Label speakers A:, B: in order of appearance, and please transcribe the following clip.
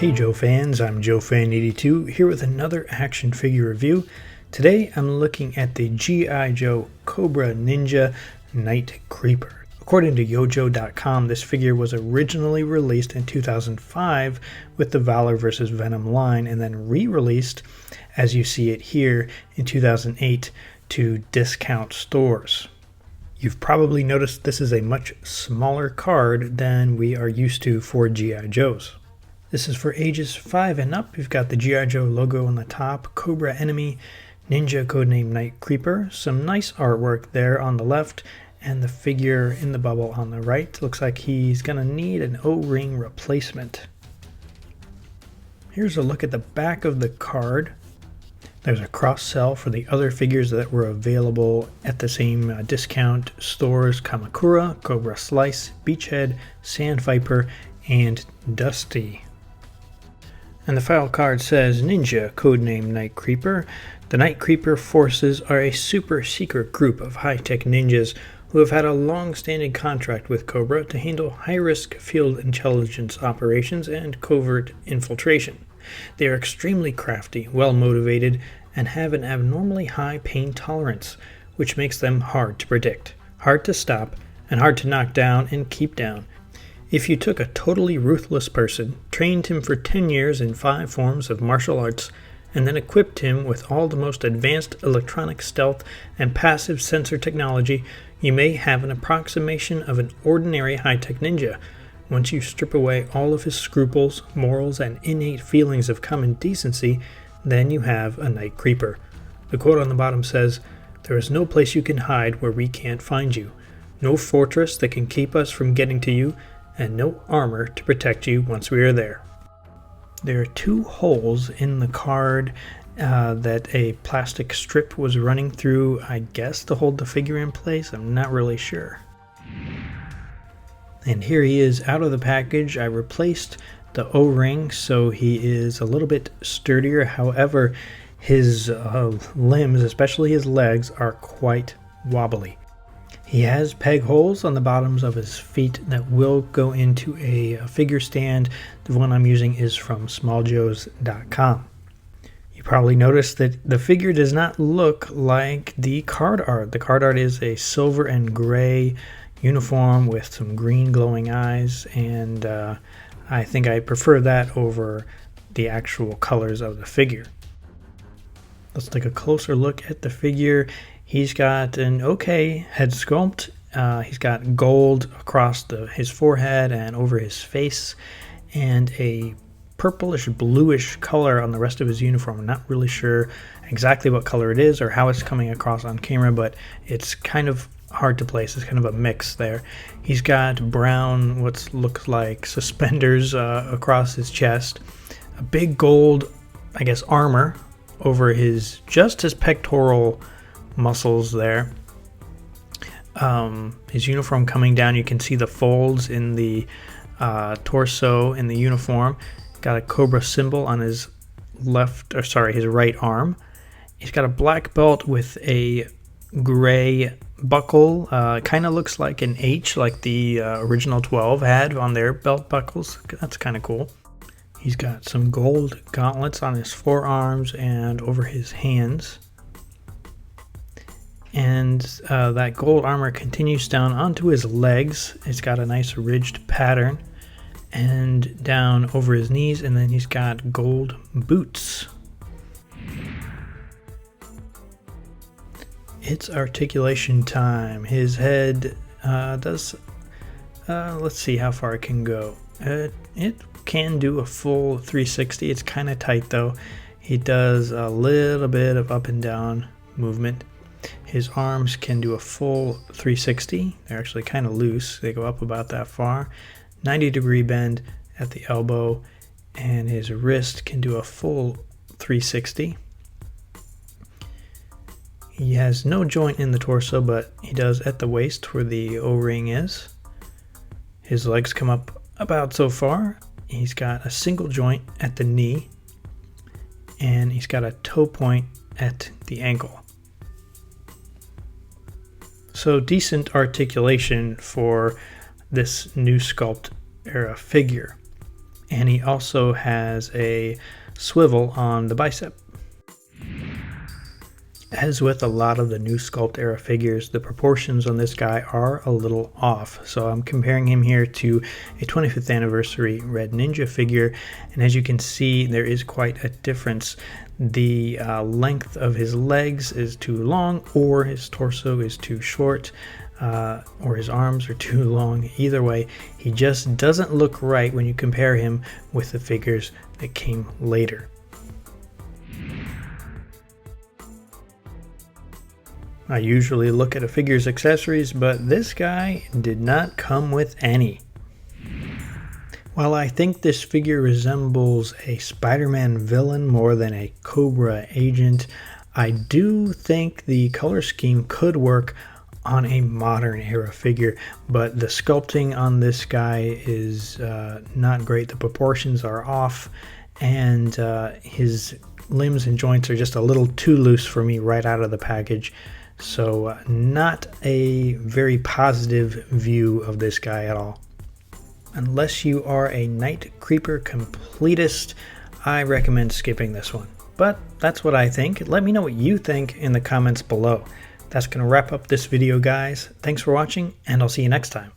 A: Hey Joe fans, I'm JoeFan82 here with another action figure review. Today I'm looking at the G.I. Joe Cobra Ninja Night Creeper. According to Yojo.com, this figure was originally released in 2005 with the Valor vs. Venom line and then re-released, as you see it here, in 2008 to discount stores. You've probably noticed this is a much smaller card than we are used to for G.I. Joes. This is for ages 5 and up. You've got the G.I. Joe logo on the top, Cobra Enemy, Ninja codename Night Creeper, some nice artwork there on the left, and the figure in the bubble on the right. Looks like he's going to need an O-ring replacement. Here's a look at the back of the card. There's a cross-sell for the other figures that were available at the same discount stores: Kamakura, Cobra Slice, Beachhead, Sand Viper, and Dusty. And the file card says, Ninja, codename Night Creeper. The Night Creeper forces are a super secret group of high-tech ninjas who have had a long-standing contract with Cobra to handle high-risk field intelligence operations and covert infiltration. They are extremely crafty, well-motivated, and have an abnormally high pain tolerance, which makes them hard to predict, hard to stop, and hard to knock down and keep down. If you took a totally ruthless person, trained him for 10 years in 5 forms of martial arts, and then equipped him with all the most advanced electronic stealth and passive sensor technology, you may have an approximation of an ordinary high-tech ninja. Once you strip away all of his scruples, morals, and innate feelings of common decency, then you have a Night Creeper. The quote on the bottom says, "There is no place you can hide where we can't find you. No fortress that can keep us from getting to you, and no armor to protect you once we are there." There are 2 holes in the card that a plastic strip was running through, I guess, to hold the figure in place. I'm not really sure. And here he is out of the package. I replaced the O-ring so he is a little bit sturdier. However, his limbs, especially his legs, are quite wobbly. He has peg holes on the bottoms of his feet that will go into a figure stand. The one I'm using is from smalljoes.com. You probably noticed that the figure does not look like the card art. The card art is a silver and gray uniform with some green glowing eyes, and I think I prefer that over the actual colors of the figure. Let's take a closer look at the figure. He's got an okay head sculpt. He's got gold across his forehead and over his face, and a purplish bluish color on the rest of his uniform. I'm not really sure exactly what color it is or how it's coming across on camera, but it's kind of hard to place. It's kind of a mix there. He's got brown, what looks like suspenders across his chest, a big gold, I guess, armor over his pectoral muscles there. His uniform coming down, you can see the folds in the torso in the uniform. Got a Cobra symbol on his his right arm. He's got a black belt with a gray buckle. Kind of looks like an H, like the original 12 had on their belt buckles. That's kind of cool. He's got some gold gauntlets on his forearms and over his hands. And that gold armor continues down onto his legs. It's got a nice ridged pattern, and down over his knees, and then he's got gold boots. It's articulation time. His head let's see how far it can go. It can do a full 360. It's kind of tight though. He does a little bit of up and down movement. His arms can do a full 360. They're actually kind of loose. They go up about that far. 90-degree bend at the elbow, and his wrist can do a full 360. He has no joint in the torso, but he does at the waist where the O-ring is. His legs come up about so far. He's got a single joint at the knee, and he's got a toe point at the ankle. So decent articulation for this new sculpt era figure. and he also has a swivel on the bicep. As with a lot of the new Sculpt era figures, the proportions on this guy are a little off. So I'm comparing him here to a 25th anniversary Red Ninja figure, and as you can see, there is quite a difference. The length of his legs is too long, or his torso is too short, or his arms are too long. Either way, he just doesn't look right when you compare him with the figures that came later. I usually look at a figure's accessories, but this guy did not come with any. While I think this figure resembles a Spider-Man villain more than a Cobra agent, I do think the color scheme could work on a modern era figure, but the sculpting on this guy is not great. The proportions are off, and his limbs and joints are just a little too loose for me right out of the package. So not a very positive view of this guy at all. Unless you are a Night Creeper completist, I recommend skipping this one. But that's what I think. Let me know what you think in the comments below. That's going to wrap up this video, guys. Thanks for watching, and I'll see you next time.